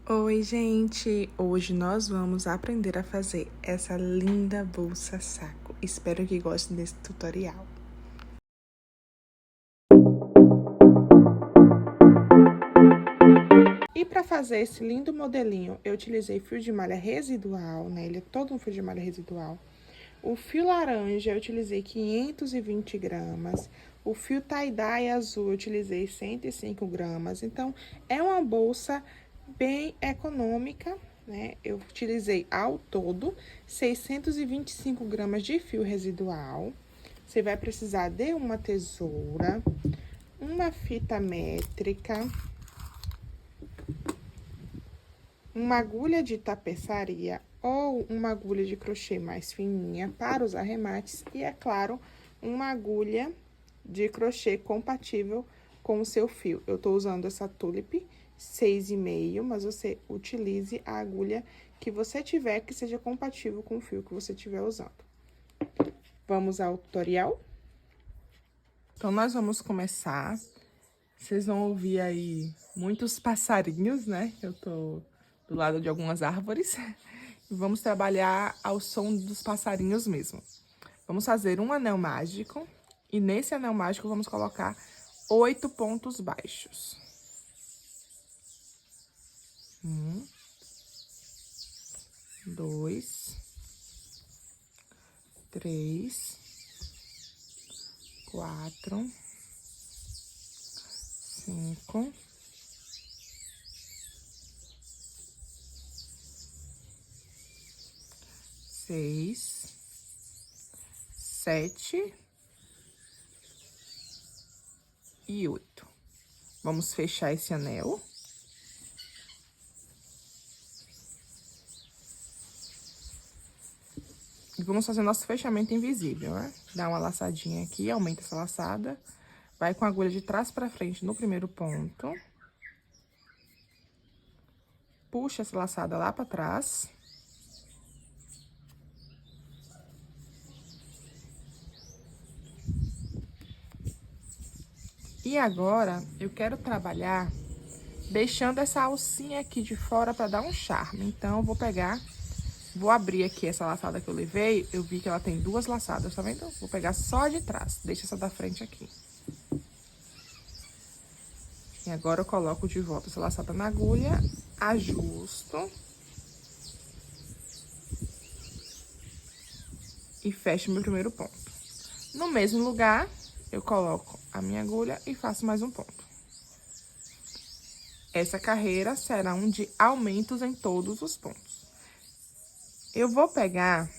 Oi, gente! Hoje nós vamos aprender a fazer essa linda bolsa saco. Espero que gostem desse tutorial. E para fazer esse lindo modelinho, eu utilizei fio de malha residual, né? Ele é todo um fio de malha residual. O fio laranja eu utilizei 520 gramas. O fio tie-dye azul eu utilizei 105 gramas. Então, é uma bolsa bem econômica, né? Eu utilizei ao todo 625 gramas de fio residual. Você vai precisar de uma tesoura, uma fita métrica, uma agulha de tapeçaria ou uma agulha de crochê mais fininha para os arremates e, é claro, uma agulha de crochê compatível com o seu fio. Eu tô usando essa Tulip 6,5, mas você utilize a agulha que você tiver que seja compatível com o fio que você estiver usando. Vamos ao tutorial? Então, nós vamos começar. Vocês vão ouvir aí muitos passarinhos, né? Eu tô do lado de algumas árvores. E vamos trabalhar ao som dos passarinhos mesmo. Vamos fazer um anel mágico. E nesse anel mágico, vamos colocar 8 pontos baixos. 1, 2, 3, 4, 5, 6, 7 e 8. Vamos fechar esse anel. E vamos fazer nosso fechamento invisível, né? Dá uma laçadinha aqui, aumenta essa laçada. Vai com a agulha de trás pra frente no primeiro ponto. Puxa essa laçada lá pra trás. E agora, eu quero trabalhar deixando essa alcinha aqui de fora pra dar um charme. Então, eu vou abrir aqui essa laçada que eu levei. Eu vi que ela tem 2 laçadas, tá vendo? Vou pegar só de trás, deixa essa da frente aqui. E agora, eu coloco de volta essa laçada na agulha, ajusto. E fecho meu primeiro ponto. No mesmo lugar, eu coloco a minha agulha e faço mais um ponto. Essa carreira será um de aumentos em todos os pontos. Eu vou pegar...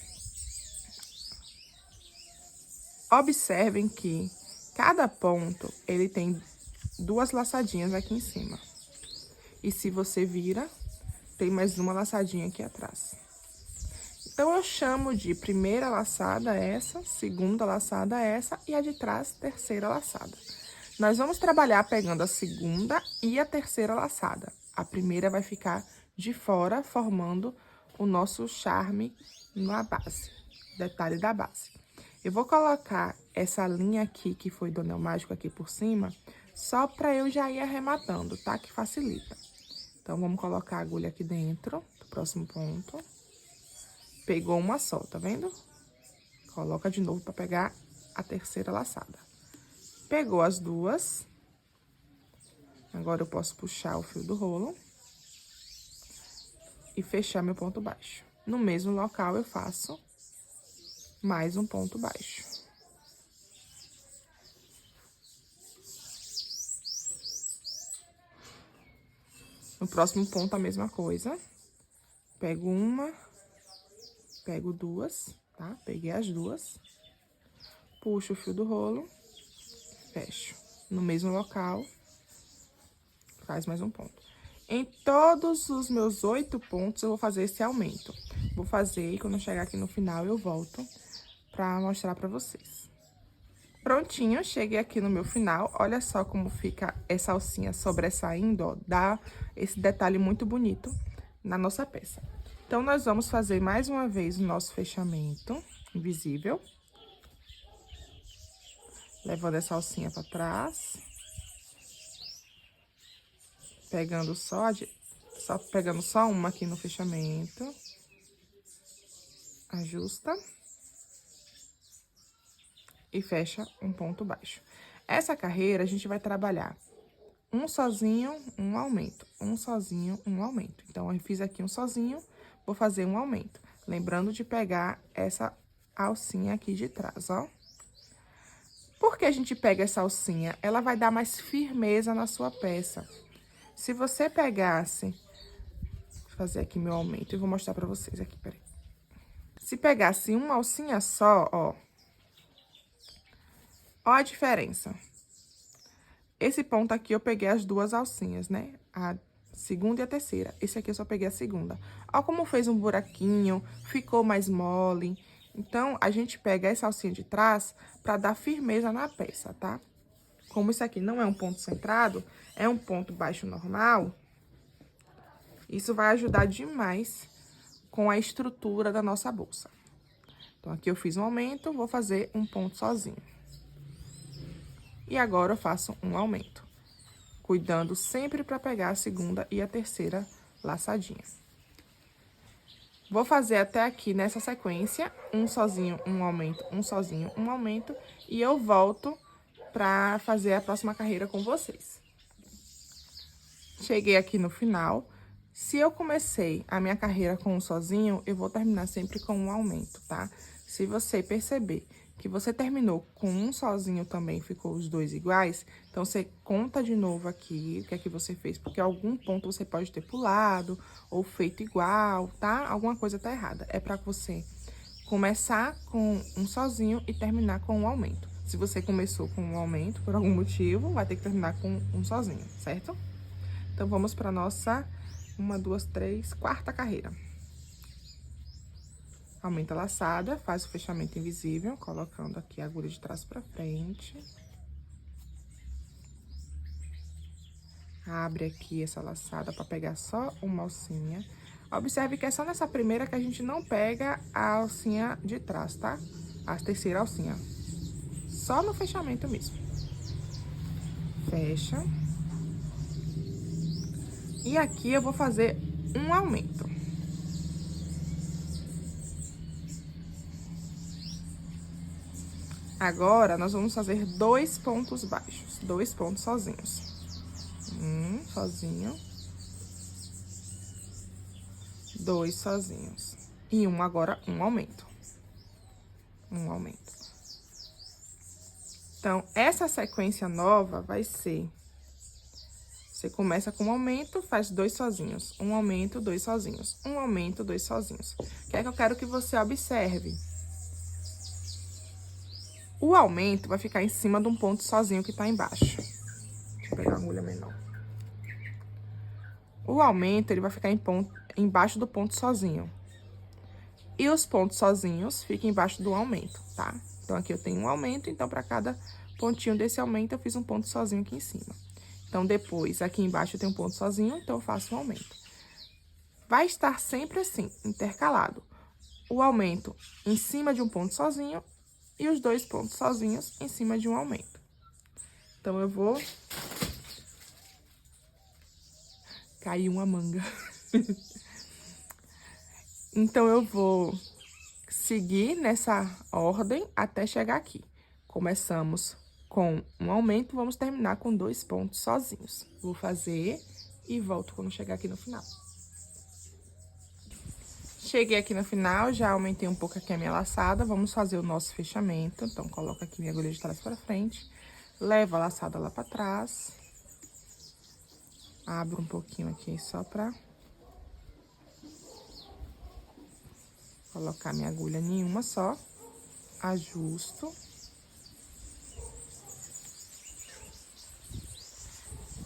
Observem que cada ponto, ele tem 2 laçadinhas aqui em cima. E se você vira, tem mais uma laçadinha aqui atrás. Então, eu chamo de primeira laçada essa, segunda laçada essa e a de trás, terceira laçada. Nós vamos trabalhar pegando a segunda e a terceira laçada. A primeira vai ficar de fora, formando o nosso charme na base, detalhe da base. Eu vou colocar essa linha aqui, que foi do anel mágico aqui por cima, só pra eu já ir arrematando, tá? Que facilita. Então, vamos colocar a agulha aqui dentro, do próximo ponto. Pegou uma só, tá vendo? Coloca de novo pra pegar a terceira laçada. Pegou as 2. Agora, eu posso puxar o fio do rolo e fechar meu ponto baixo. No mesmo local, eu faço mais um ponto baixo. No próximo ponto, a mesma coisa. Pego uma, pego 2, tá? Peguei as 2. Puxo o fio do rolo, fecho. No mesmo local, faz mais um ponto. Em todos os meus 8 pontos, eu vou fazer esse aumento. Vou fazer e quando eu chegar aqui no final, eu volto pra mostrar pra vocês. Prontinho, cheguei aqui no meu final. Olha só como fica essa alcinha sobressaindo, ó. Dá esse detalhe muito bonito na nossa peça. Então, nós vamos fazer mais uma vez o nosso fechamento invisível. Levando essa alcinha pra trás. Pegando Só pegando só uma aqui no fechamento. Ajusta. E fecha um ponto baixo. Essa carreira, a gente vai trabalhar um sozinho, um aumento. Um sozinho, um aumento. Então, eu fiz aqui um sozinho, vou fazer um aumento. Lembrando de pegar essa alcinha aqui de trás, ó. Por que a gente pega essa alcinha? Ela vai dar mais firmeza na sua peça. Se você pegasse... Vou fazer aqui meu aumento e vou mostrar pra vocês aqui, peraí. Se pegasse uma alcinha só, ó. Ó a diferença. Esse ponto aqui eu peguei as duas alcinhas, né? A segunda e a terceira. Esse aqui eu só peguei a segunda. Ó como fez um buraquinho, ficou mais mole. Então, a gente pega essa alcinha de trás pra dar firmeza na peça, tá? Como isso aqui não é um ponto centrado, é um ponto baixo normal, isso vai ajudar demais com a estrutura da nossa bolsa. Então, aqui eu fiz um aumento, vou fazer um ponto sozinho. E agora, eu faço um aumento, cuidando sempre para pegar a segunda e a terceira laçadinha. Vou fazer até aqui nessa sequência, um sozinho, um aumento, um sozinho, um aumento, e eu volto para fazer a próxima carreira com vocês. Cheguei aqui no final. Se eu comecei a minha carreira com um sozinho, eu vou terminar sempre com um aumento, tá? Se você perceber que você terminou com um sozinho também, ficou os dois iguais, então, você conta de novo aqui o que é que você fez, porque algum ponto você pode ter pulado ou feito igual, tá? Alguma coisa tá errada. É pra você começar com um sozinho e terminar com um aumento. Se você começou com um aumento, por algum motivo, vai ter que terminar com um sozinho, certo? Então, vamos pra nossa 1, 2, 3, quarta carreira. Aumenta a laçada, faz o fechamento invisível, colocando aqui a agulha de trás pra frente. Abre aqui essa laçada pra pegar só uma alcinha. Observe que é só nessa primeira que a gente não pega a alcinha de trás, tá? A terceira alcinha. Só no fechamento mesmo. Fecha. E aqui eu vou fazer um aumento. Agora, nós vamos fazer 2 pontos baixos, 2 pontos sozinhos. Um sozinho. 2 sozinhos. E agora, um aumento. Um aumento. Então, essa sequência nova vai ser... Você começa com um aumento, faz 2 sozinhos. Um aumento, 2 sozinhos. Um aumento, 2 sozinhos. O que é que eu quero que você observe? O aumento vai ficar em cima de um ponto sozinho que tá embaixo. Deixa eu pegar uma agulha menor. O aumento, ele vai ficar embaixo do ponto sozinho. E os pontos sozinhos ficam embaixo do aumento, tá? Então, aqui eu tenho um aumento, então, para cada pontinho desse aumento, eu fiz um ponto sozinho aqui em cima. Então, depois, aqui embaixo eu tenho um ponto sozinho, então, eu faço um aumento. Vai estar sempre assim, intercalado. O aumento em cima de um ponto sozinho e os 2 pontos sozinhos em cima de um aumento. Então, eu vou... Caiu uma manga. Então, eu vou seguir nessa ordem até chegar aqui. Começamos com um aumento, vamos terminar com 2 pontos sozinhos. Vou fazer e volto quando chegar aqui no final. Cheguei aqui no final, já aumentei um pouco aqui a minha laçada, vamos fazer o nosso fechamento. Então, coloco aqui minha agulha de trás pra frente, levo a laçada lá pra trás. Abro um pouquinho aqui só pra colocar minha agulha em uma só. Ajusto.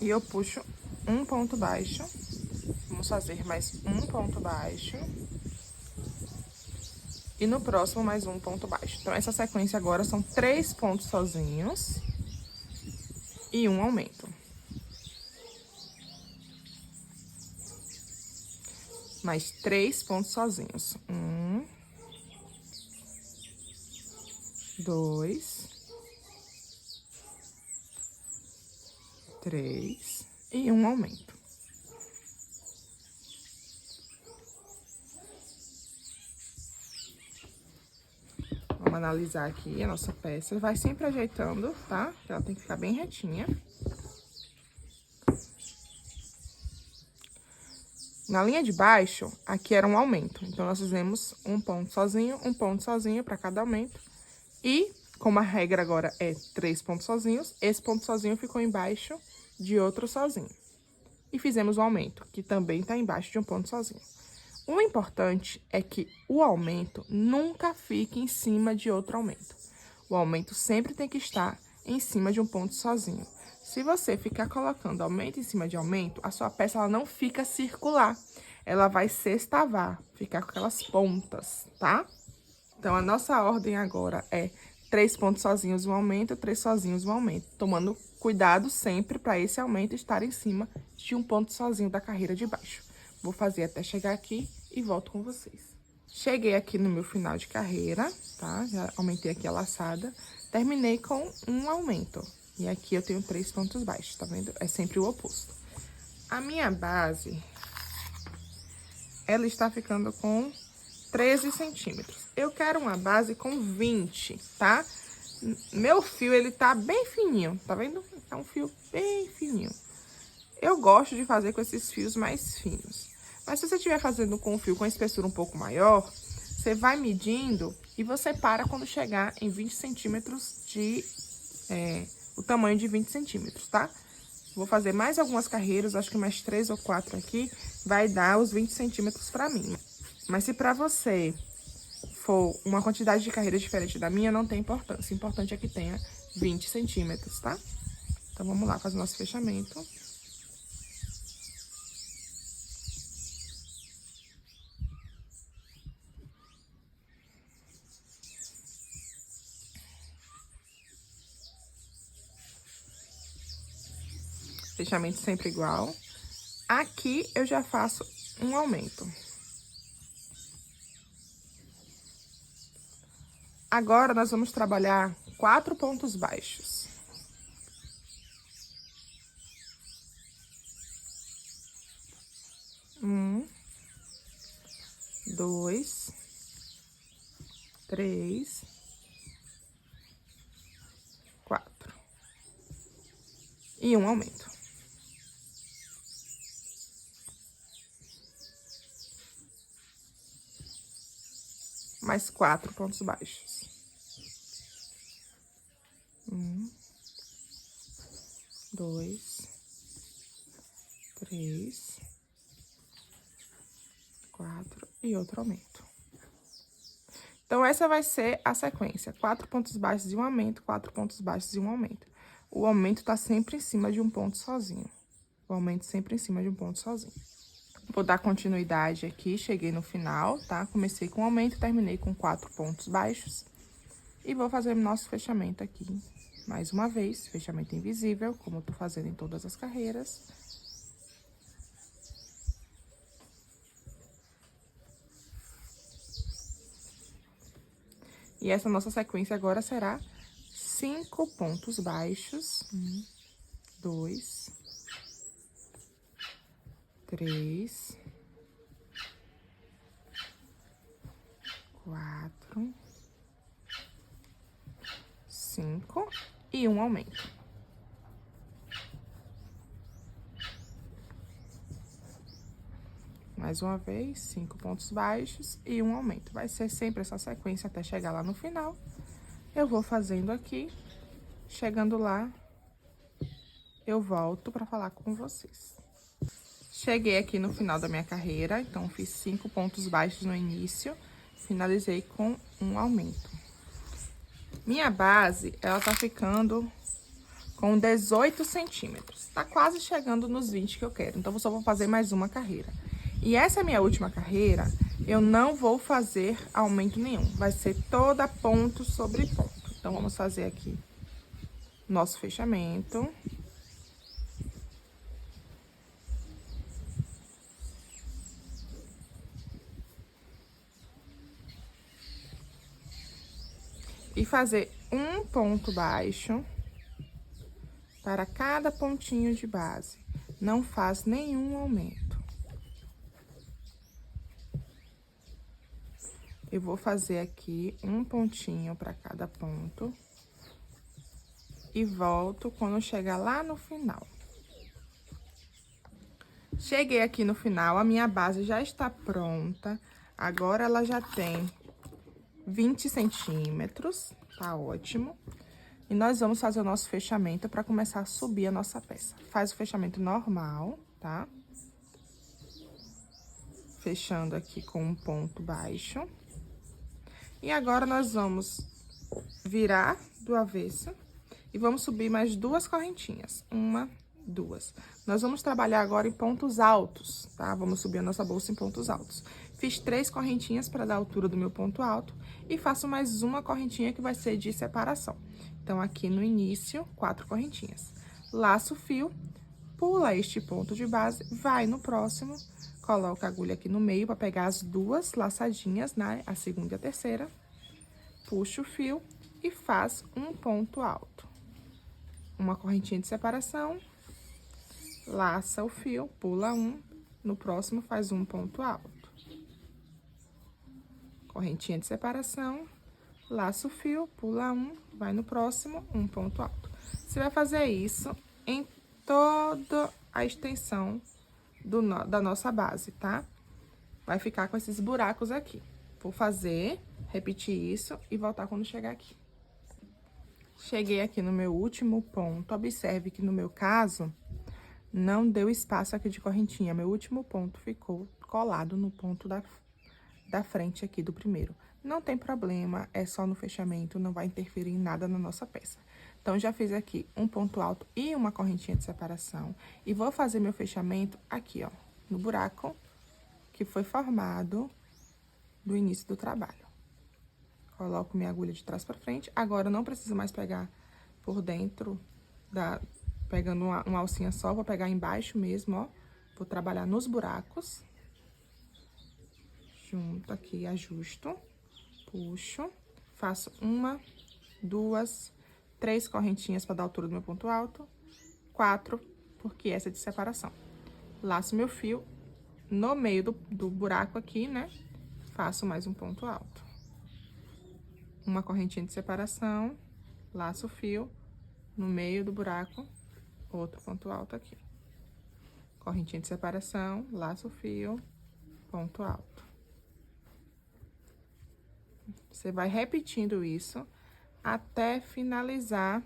E eu puxo um ponto baixo. Vamos fazer mais um ponto baixo. E no próximo, mais um ponto baixo. Então, essa sequência agora são 3 pontos sozinhos e um aumento. Mais 3 pontos sozinhos. 1, 2, 3 e um aumento. analisar aqui a nossa peça. Vai sempre ajeitando, tá? Ela tem que ficar bem retinha. Na linha de baixo, aqui era um aumento. Então, nós fizemos um ponto sozinho para cada aumento. E, como a regra agora é 3 pontos sozinhos, esse ponto sozinho ficou embaixo de outro sozinho. E fizemos o aumento, que também tá embaixo de um ponto sozinho. O importante é que o aumento nunca fique em cima de outro aumento. O aumento sempre tem que estar em cima de um ponto sozinho. Se você ficar colocando aumento em cima de aumento, a sua peça ela não fica circular. Ela vai sextavar, ficar com aquelas pontas, tá? Então, a nossa ordem agora é 3 pontos sozinhos, um aumento, 3 sozinhos, um aumento. Tomando cuidado sempre para esse aumento estar em cima de um ponto sozinho da carreira de baixo. Vou fazer até chegar aqui e volto com vocês. Cheguei aqui no meu final de carreira, tá? Já aumentei aqui a laçada. Terminei com um aumento. E aqui eu tenho 3 pontos baixos, tá vendo? É sempre o oposto. A minha base, ela está ficando com 13 centímetros. Eu quero uma base com 20, tá? Meu fio, ele tá bem fininho, tá vendo? É um fio bem fininho. Eu gosto de fazer com esses fios mais finos. Mas se você estiver fazendo com um fio com espessura um pouco maior, você vai medindo e você para quando chegar em 20 centímetros de... o tamanho de 20 centímetros, tá? Vou fazer mais algumas carreiras, acho que mais 3 ou 4 aqui, vai dar os 20 centímetros pra mim. Mas se pra você for uma quantidade de carreiras diferente da minha, não tem importância. O importante é que tenha 20 centímetros, tá? Então, vamos lá fazer o nosso fechamento. Fechamento sempre igual. Aqui, eu já faço um aumento. Agora, nós vamos trabalhar 4 pontos baixos. 1, 2, 3, 4. E um aumento. Mais 4 pontos baixos. 1, 2, 3, 4 e outro aumento. Então, essa vai ser a sequência. 4 pontos baixos e um aumento, 4 pontos baixos e um aumento. O aumento tá sempre em cima de um ponto sozinho. O aumento sempre em cima de um ponto sozinho. Vou dar continuidade aqui, cheguei no final, tá? Comecei com aumento, terminei com 4 pontos baixos. E vou fazer o nosso fechamento aqui, mais uma vez, fechamento invisível, como eu tô fazendo em todas as carreiras. E essa nossa sequência agora será 5 pontos baixos. 1, 2, 3, 4, 5 e um aumento. Mais uma vez, 5 pontos baixos e um aumento. Vai ser sempre essa sequência até chegar lá no final. Eu vou fazendo aqui, chegando lá, eu volto para falar com vocês. Cheguei aqui no final da minha carreira, então fiz 5 pontos baixos no início, finalizei com um aumento. Minha base, ela tá ficando com 18 centímetros. Tá quase chegando nos 20 que eu quero, então eu só vou fazer mais uma carreira. E essa minha última carreira, eu não vou fazer aumento nenhum. Vai ser toda ponto sobre ponto. Então, vamos fazer aqui nosso fechamento. E fazer um ponto baixo para cada pontinho de base. Não faz nenhum aumento. Eu vou fazer aqui um pontinho para cada ponto. E volto quando chegar lá no final. Cheguei aqui no final, a minha base já está pronta. Agora, ela já tem 20 centímetros, tá ótimo. E nós vamos fazer o nosso fechamento para começar a subir a nossa peça. Faz o fechamento normal, tá? Fechando aqui com um ponto baixo. E agora, nós vamos virar do avesso e vamos subir mais 2 correntinhas. 1, 2. Nós vamos trabalhar agora em pontos altos, tá? Vamos subir a nossa bolsa em pontos altos. Fiz 3 correntinhas para dar a altura do meu ponto alto e faço mais uma correntinha que vai ser de separação. Então, aqui no início, 4 correntinhas. Laço o fio, pula este ponto de base, vai no próximo, coloca a agulha aqui no meio para pegar as 2 laçadinhas, né? A segunda e a terceira. Puxa o fio e faz um ponto alto. Uma correntinha de separação, laça o fio, pula um, no próximo faz um ponto alto. Correntinha de separação, laça o fio, pula um, vai no próximo, um ponto alto. Você vai fazer isso em toda a extensão da nossa base, tá? Vai ficar com esses buracos aqui. Vou fazer, repetir isso e voltar quando chegar aqui. Cheguei aqui no meu último ponto, observe que no meu caso, não deu espaço aqui de correntinha. Meu último ponto ficou colado no ponto da frente aqui do primeiro. Não tem problema, é só no fechamento, não vai interferir em nada na nossa peça. Então, já fiz aqui um ponto alto e uma correntinha de separação. E vou fazer meu fechamento aqui, ó, no buraco que foi formado do início do trabalho. Coloco minha agulha de trás pra frente. Agora, eu não preciso mais pegar por dentro pegando uma alcinha só, vou pegar embaixo mesmo, ó. Vou trabalhar nos buracos. Junto aqui, ajusto, puxo, faço 1, 2, 3 correntinhas para dar a altura do meu ponto alto, 4, porque essa é de separação. Laço meu fio no meio do buraco aqui, né? Faço mais um ponto alto. Uma correntinha de separação, laço o fio no meio do buraco, outro ponto alto aqui. Correntinha de separação, laço o fio, ponto alto. Você vai repetindo isso até finalizar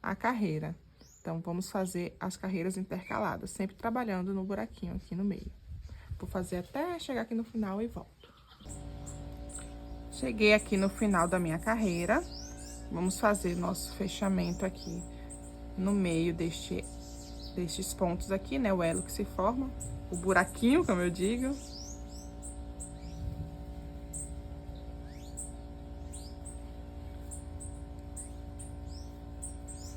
a carreira. Então, vamos fazer as carreiras intercaladas, sempre trabalhando no buraquinho aqui no meio. Vou fazer até chegar aqui no final e volto. Cheguei aqui no final da minha carreira. Vamos fazer nosso fechamento aqui no meio destes pontos aqui, né? O elo que se forma, o buraquinho, como eu digo.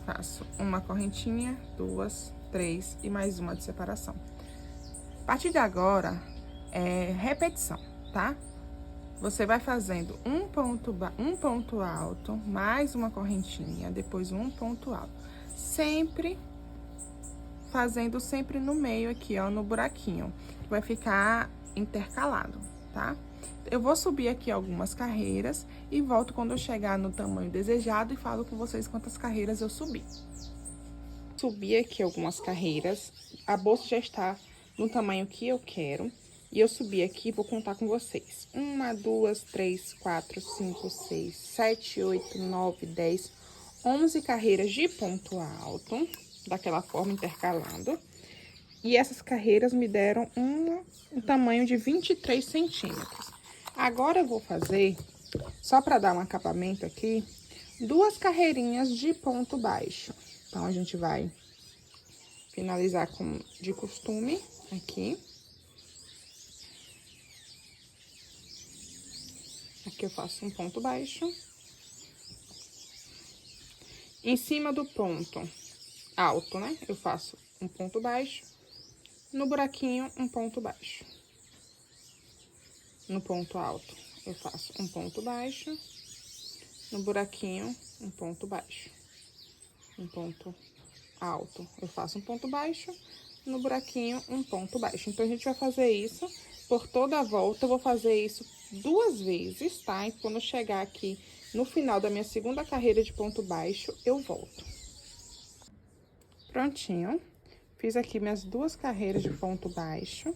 Faço uma correntinha, 2, 3 e mais uma de separação. A partir de agora, é repetição, tá? Você vai fazendo um ponto alto, mais uma correntinha, depois um ponto alto. Sempre fazendo sempre no meio aqui, ó, no buraquinho. Vai ficar intercalado, tá? Eu vou subir aqui algumas carreiras e volto quando eu chegar no tamanho desejado e falo com vocês quantas carreiras eu subi. Subi aqui algumas carreiras, a bolsa já está no tamanho que eu quero. E eu subi aqui, vou contar com vocês. 1, 2, 3, 4, 5, 6, 7, 8, 9, 10, 11 carreiras de ponto alto, daquela forma, intercalando. E essas carreiras me deram um tamanho de 23 centímetros. Agora, eu vou fazer, só para dar um acabamento aqui, 2 carreirinhas de ponto baixo. Então, a gente vai finalizar com de costume aqui. Aqui eu faço um ponto baixo. Em cima do ponto alto, né? Eu faço um ponto baixo. No buraquinho, um ponto baixo. No ponto alto, eu faço um ponto baixo. No buraquinho, um ponto baixo. Um ponto alto, eu faço um ponto baixo. No buraquinho, um ponto baixo. Então, a gente vai fazer isso por toda a volta. Eu vou fazer isso 2 vezes, tá? E quando chegar aqui no final da minha segunda carreira de ponto baixo, eu volto. Prontinho. Fiz aqui minhas 2 carreiras de ponto baixo.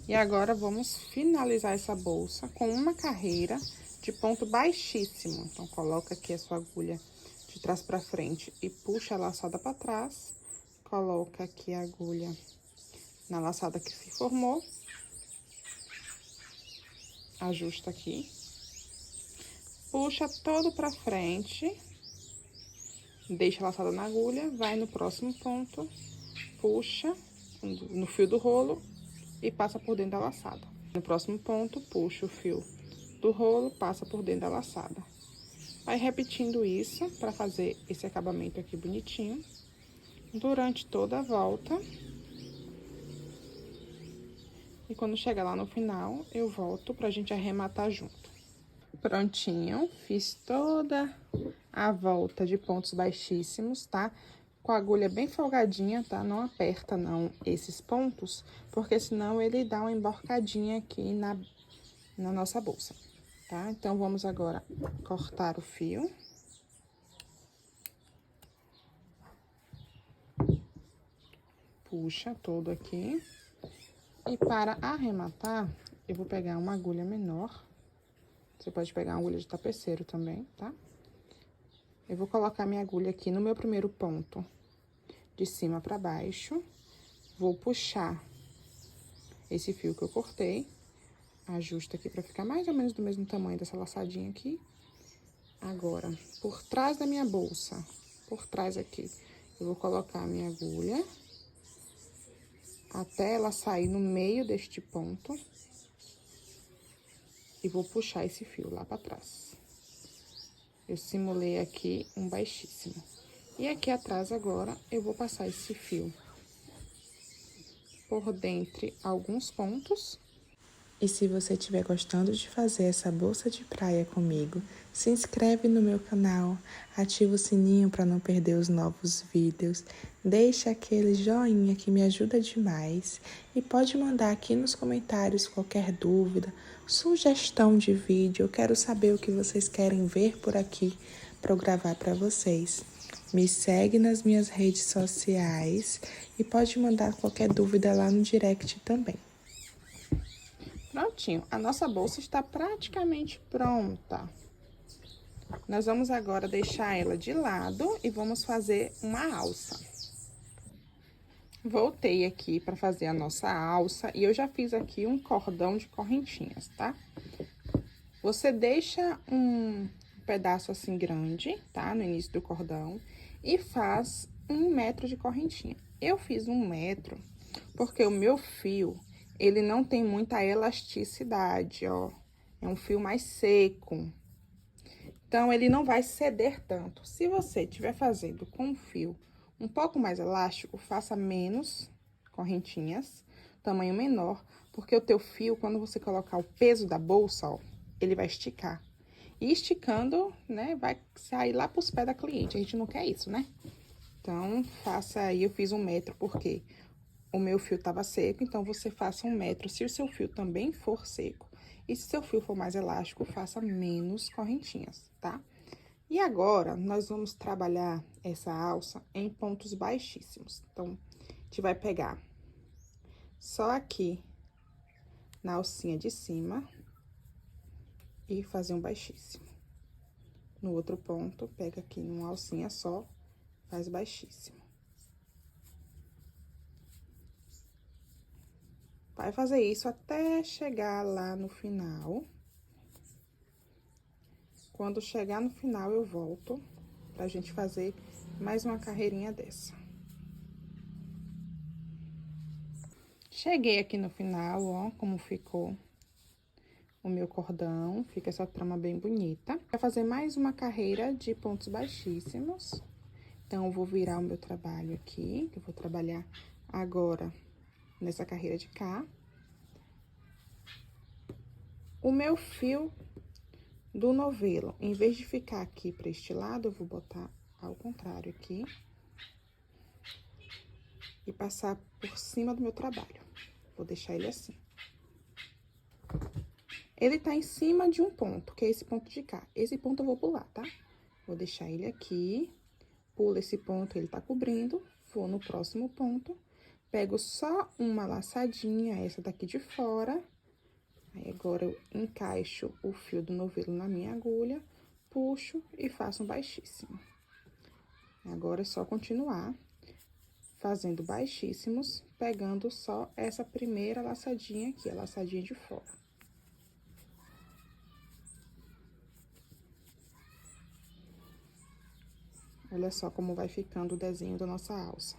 E agora, vamos finalizar essa bolsa com uma carreira de ponto baixíssimo. Então, coloca aqui a sua agulha de trás pra frente e puxa a laçada pra trás. Coloca aqui a agulha na laçada que se formou. Ajusta aqui. Puxa todo pra frente. Deixa a laçada na agulha, vai no próximo ponto, puxa no fio do rolo e passa por dentro da laçada. No próximo ponto, puxa o fio do rolo, passa por dentro da laçada. Vai repetindo isso para fazer esse acabamento aqui bonitinho durante toda a volta. E quando chegar lá no final, eu volto pra gente arrematar junto. Prontinho, fiz toda a volta de pontos baixíssimos, tá? Com a agulha bem folgadinha, tá? Não aperta, não, esses pontos, porque senão ele dá uma emborcadinha aqui na nossa bolsa, tá? Então, vamos agora cortar o fio. Puxa todo aqui. E para arrematar, eu vou pegar uma agulha menor. Você pode pegar uma agulha de tapeceiro também, tá? Eu vou colocar minha agulha aqui no meu primeiro ponto, de cima pra baixo. Vou puxar esse fio que eu cortei. Ajusta aqui pra ficar mais ou menos do mesmo tamanho dessa laçadinha aqui. Agora, por trás da minha bolsa, por trás aqui, eu vou colocar a minha agulha até ela sair no meio deste ponto. E vou puxar esse fio lá pra trás. Eu simulei aqui um baixíssimo. E aqui atrás agora, eu vou passar esse fio por dentre alguns pontos. E se você estiver gostando de fazer essa bolsa de praia comigo, se inscreve no meu canal, ativa o sininho para não perder os novos vídeos, deixa aquele joinha que me ajuda demais e pode mandar aqui nos comentários qualquer dúvida, sugestão de vídeo, eu quero saber o que vocês querem ver por aqui para eu gravar para vocês. Me segue nas minhas redes sociais e pode mandar qualquer dúvida lá no direct também. Prontinho, a nossa bolsa está praticamente pronta. Nós vamos agora deixar ela de lado e vamos fazer uma alça. Voltei aqui para fazer a nossa alça e eu já fiz aqui um cordão de correntinhas, tá? Você deixa um pedaço assim grande, tá? No início do cordão e faz 1 metro de correntinha. Eu fiz 1 metro porque o meu fio, ele não tem muita elasticidade, ó. É um fio mais seco. Então, ele não vai ceder tanto. Se você estiver fazendo com um fio um pouco mais elástico, faça menos correntinhas, tamanho menor, porque o teu fio, quando você colocar o peso da bolsa, ó, ele vai esticar. E esticando, né, vai sair lá pros pés da cliente. A gente não quer isso, né? Então, faça aí, eu fiz 1 metro, porque o meu fio tava seco, então você faça 1 metro se o seu fio também for seco. E se seu fio for mais elástico, faça menos correntinhas, tá? E agora, nós vamos trabalhar essa alça em pontos baixíssimos. Então, a gente vai pegar só aqui na alcinha de cima e fazer um baixíssimo. No outro ponto, pega aqui numa alcinha só, faz baixíssimo. Vai fazer isso até chegar lá no final. Quando chegar no final, eu volto pra gente fazer mais uma carreirinha dessa. Cheguei aqui no final, ó, como ficou o meu cordão. Fica essa trama bem bonita. Vai fazer mais uma carreira de pontos baixíssimos. Então, eu vou virar o meu trabalho aqui, que eu vou trabalhar agora nessa carreira de cá. O meu fio do novelo, em vez de ficar aqui pra este lado, eu vou botar ao contrário aqui. E passar por cima do meu trabalho. Vou deixar ele assim. Ele tá em cima de um ponto, que é esse ponto de cá. Esse ponto eu vou pular, tá? Vou deixar ele aqui, pulo esse ponto, ele tá cobrindo, vou no próximo ponto, pego só uma laçadinha, essa daqui de fora. Aí, agora, eu encaixo o fio do novelo na minha agulha, puxo e faço um baixíssimo. Agora, é só continuar fazendo baixíssimos, pegando só essa primeira laçadinha aqui, a laçadinha de fora. Olha só como vai ficando o desenho da nossa alça.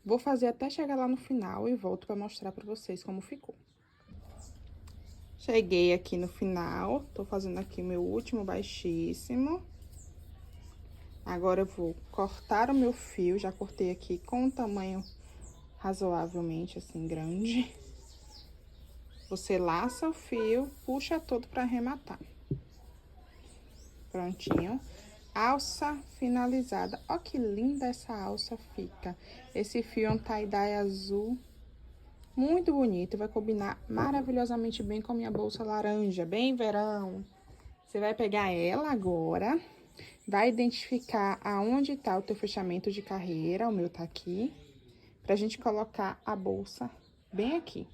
Vou fazer até chegar lá no final e volto para mostrar para vocês como ficou. Cheguei aqui no final, tô fazendo aqui meu último baixíssimo. Agora, eu vou cortar o meu fio, já cortei aqui com um tamanho razoavelmente, assim, grande. Você laça o fio, puxa todo pra arrematar. Prontinho. Alça finalizada. Ó que linda essa alça fica. Esse fio é um tie-dye azul. Muito bonito, vai combinar maravilhosamente bem com a minha bolsa laranja, bem verão. Você vai pegar ela agora, vai identificar aonde tá o teu fechamento de carreira, o meu tá aqui, pra gente colocar a bolsa bem aqui.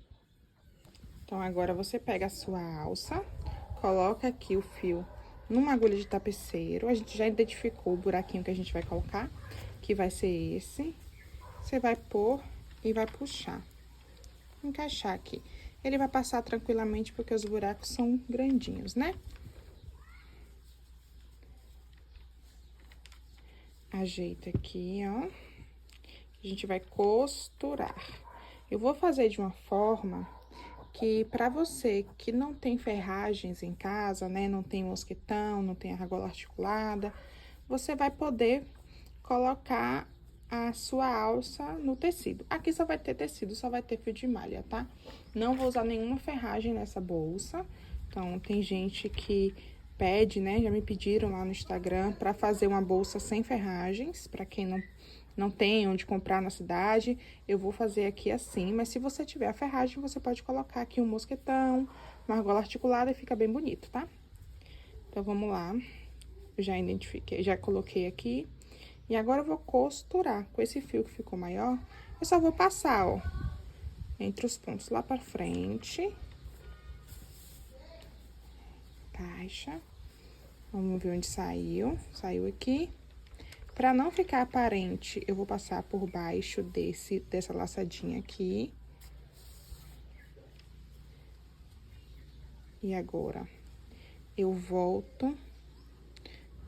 Então, agora, você pega a sua alça, coloca aqui o fio numa agulha de tapeceiro, a gente já identificou o buraquinho que a gente vai colocar, que vai ser esse. Você vai pôr e vai puxar. Encaixar aqui. Ele vai passar tranquilamente, porque os buracos são grandinhos, né? Ajeita aqui, ó. A gente vai costurar. Eu vou fazer de uma forma que, pra você que não tem ferragens em casa, né? Não tem mosquetão, não tem argola articulada, você vai poder colocar a sua alça no tecido. Aqui só vai ter tecido, só vai ter fio de malha, tá? Não vou usar nenhuma ferragem nessa bolsa. Então, tem gente que pede, né? Já me pediram lá no Instagram pra fazer uma bolsa sem ferragens, pra quem não tem onde comprar na cidade. Eu vou fazer aqui assim, mas se você tiver a ferragem, você pode colocar aqui um mosquetão, uma argola articulada e fica bem bonito, tá? Então, vamos lá. Eu já identifiquei, já coloquei aqui. E agora, eu vou costurar com esse fio que ficou maior. Eu só vou passar, ó, entre os pontos lá pra frente. Caixa. Vamos ver onde saiu. Saiu aqui. Pra não ficar aparente, eu vou passar por baixo dessa laçadinha aqui. E agora, eu volto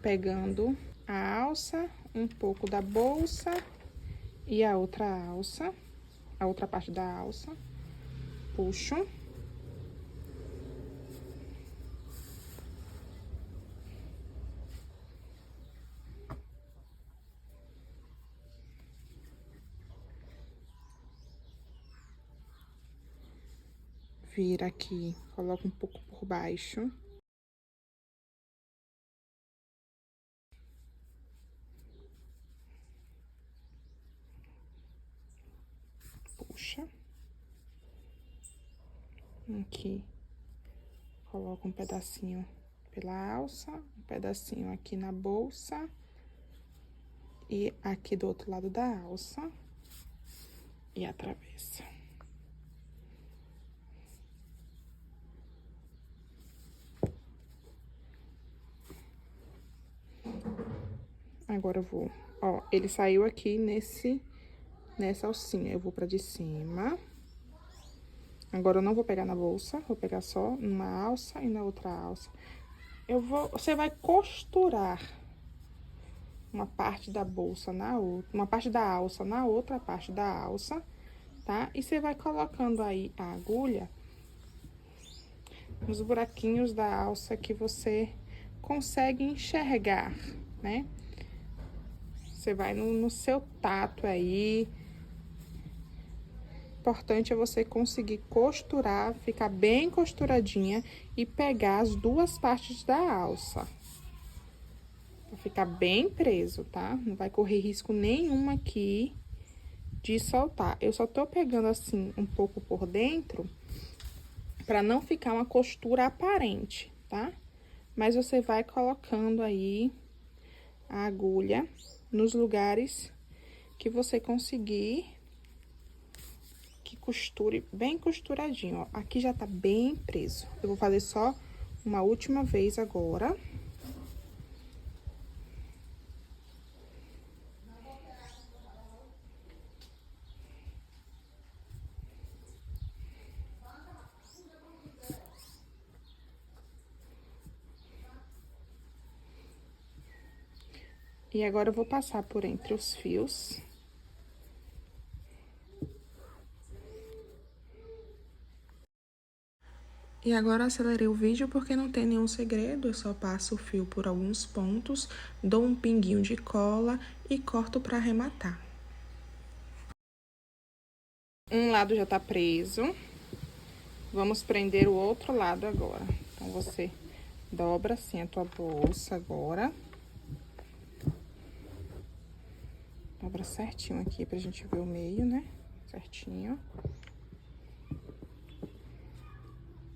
pegando a alça, um pouco da bolsa e a outra alça, a outra parte da alça, puxo. Vira aqui, coloca um pouco por baixo. Puxa. Aqui, coloca um pedacinho pela alça, um pedacinho aqui na bolsa e aqui do outro lado da alça e atravessa. Agora, eu vou, ó, ele saiu aqui nessa alcinha, eu vou pra de cima. Agora, eu não vou pegar na bolsa, vou pegar só numa alça e na outra alça. Você vai costurar uma parte da bolsa na outra, uma parte da alça na outra parte da alça, tá? E você vai colocando aí a agulha nos buraquinhos da alça que você consegue enxergar, né? Você vai no seu tato aí. Importante é você conseguir costurar, ficar bem costuradinha e pegar as duas partes da alça. Pra ficar bem preso, tá? Não vai correr risco nenhum aqui de soltar. Eu só tô pegando assim um pouco por dentro Pra não ficar uma costura aparente, tá? Mas você vai colocando aí a agulha nos lugares que você conseguir que costure bem costuradinho, ó. Aqui já tá bem preso. Eu vou fazer só uma última vez agora. E agora eu vou passar por entre os fios. E agora eu acelerei o vídeo porque não tem nenhum segredo, eu só passo o fio por alguns pontos, dou um pinguinho de cola e corto pra arrematar. Um lado já tá preso, vamos prender o outro lado agora. Então, você dobra assim a tua bolsa agora. Dobra certinho aqui pra gente ver o meio, né? Certinho.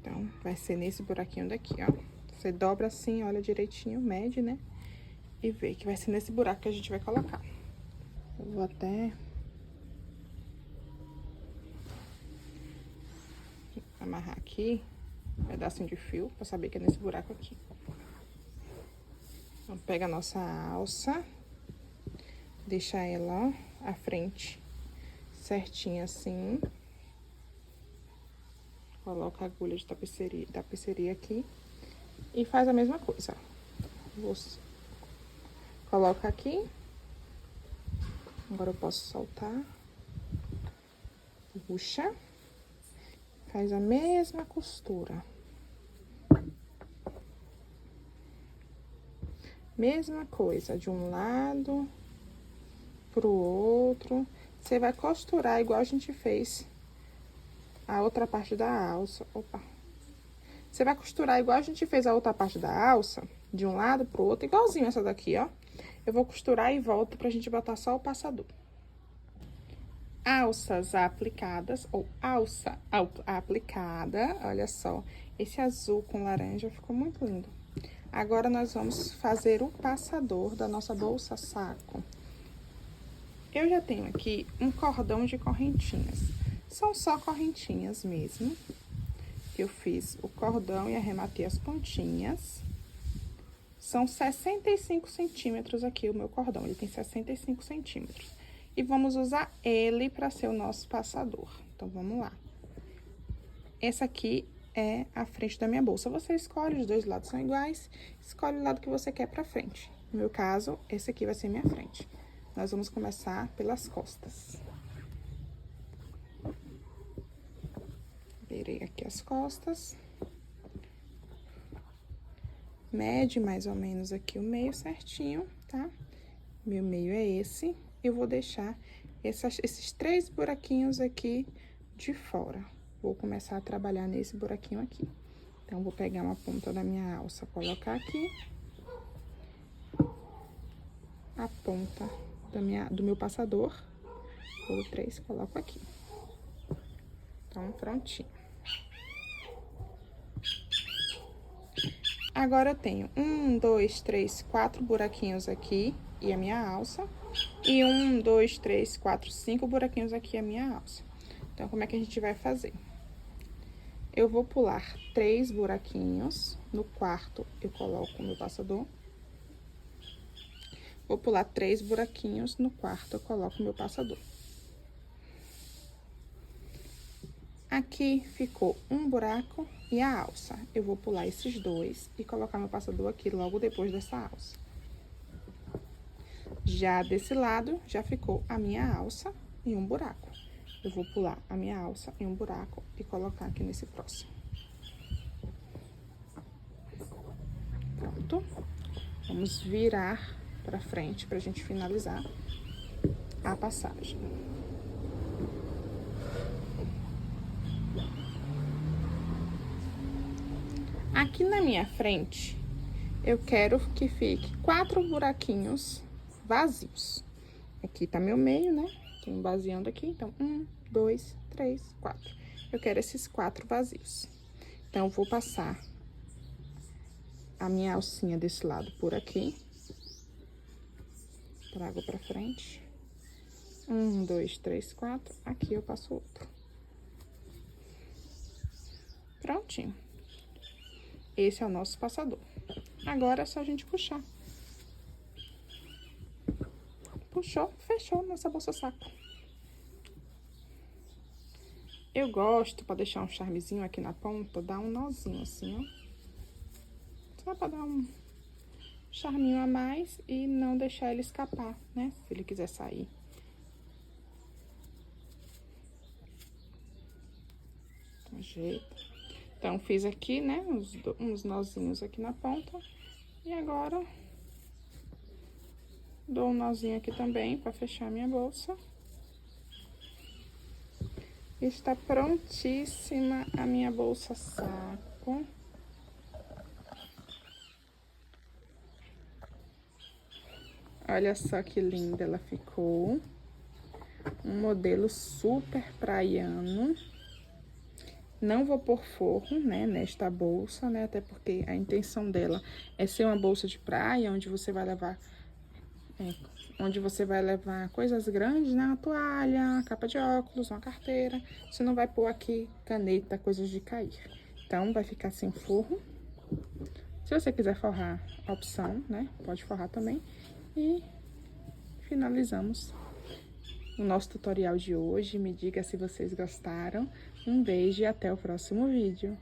Então, vai ser nesse buraquinho daqui, ó. Você dobra assim, olha direitinho, mede, né? E vê que vai ser nesse buraco que a gente vai colocar. Eu vou até amarrar aqui um pedacinho de fio pra saber que é nesse buraco aqui. Então, pega a nossa alça, deixa ela, ó, à frente certinha assim. Coloca a agulha de tapeçaria aqui e faz a mesma coisa, ó. Você coloca aqui. Agora eu posso soltar. Puxa. Faz a mesma costura. Mesma coisa, de um lado pro outro. Você vai costurar igual a gente fez a outra parte da alça. Opa! Você vai costurar igual a gente fez a outra parte da alça, de um lado pro outro, igualzinho essa daqui, ó. Eu vou costurar e volto pra gente botar só o passador. Alças aplicadas, ou alça aplicada, olha só. Esse azul com laranja ficou muito lindo. Agora, nós vamos fazer o passador da nossa bolsa saco. Eu já tenho aqui um cordão de correntinhas. São só correntinhas mesmo. Eu fiz o cordão e arrematei as pontinhas. São 65 centímetros aqui o meu cordão, ele tem 65 centímetros. E vamos usar ele para ser o nosso passador. Então, vamos lá. Essa aqui é a frente da minha bolsa. Você escolhe, os dois lados são iguais, escolhe o lado que você quer pra frente. No meu caso, esse aqui vai ser minha frente. Nós vamos começar pelas costas. Virei aqui as costas. Mede mais ou menos aqui o meio certinho, tá? Meu meio é esse. Eu vou deixar esses 3 buraquinhos aqui de fora. Vou começar a trabalhar nesse buraquinho aqui. Então, vou pegar uma ponta da minha alça, colocar aqui. A ponta do meu passador, ou 3, coloco aqui. Então, prontinho. Agora, eu tenho 1, 2, 3, 4 buraquinhos aqui e a minha alça. E 1, 2, 3, 4, 5 buraquinhos aqui e a minha alça. Então, como é que a gente vai fazer? Eu vou pular 3 buraquinhos. No quarto, eu coloco o meu passador. Vou pular 3 buraquinhos. No quarto, eu coloco o meu passador. Aqui ficou um buraco e a alça. Eu vou pular esses 2 e colocar meu passador aqui logo depois dessa alça. Já desse lado, já ficou a minha alça e um buraco. Eu vou pular a minha alça e um buraco e colocar aqui nesse próximo. Pronto. Vamos virar pra frente pra gente finalizar a passagem. Aqui na minha frente, eu quero que fique 4 buraquinhos vazios. Aqui tá meu meio, né? Tem um vaziando aqui, então 1, 2, 3, 4. Eu quero esses 4 vazios. Então, eu vou passar a minha alcinha desse lado por aqui. Trago pra frente. 1, 2, 3, 4. Aqui eu passo outro. Prontinho. Esse é o nosso passador. Agora é só a gente puxar. Puxou, fechou nossa bolsa saco. Eu gosto, pra deixar um charmezinho aqui na ponta, dar um nozinho assim, ó. Só pra dar um charminho a mais e não deixar ele escapar, né? Se ele quiser sair. Ajeita. Então, fiz aqui, né, uns nozinhos aqui na ponta. E agora, dou um nozinho aqui também pra fechar a minha bolsa. Está prontíssima a minha bolsa saco. Olha só que linda ela ficou. Um modelo super praiano. Não vou pôr forro, né, nesta bolsa, né, até porque a intenção dela é ser uma bolsa de praia, onde você vai levar coisas grandes, né, uma toalha, uma capa de óculos, uma carteira. Você não vai pôr aqui caneta, coisas de cair. Então, vai ficar sem forro. Se você quiser forrar, opção, né, pode forrar também. E finalizamos o nosso tutorial de hoje. Me diga se vocês gostaram. Um beijo e até o próximo vídeo.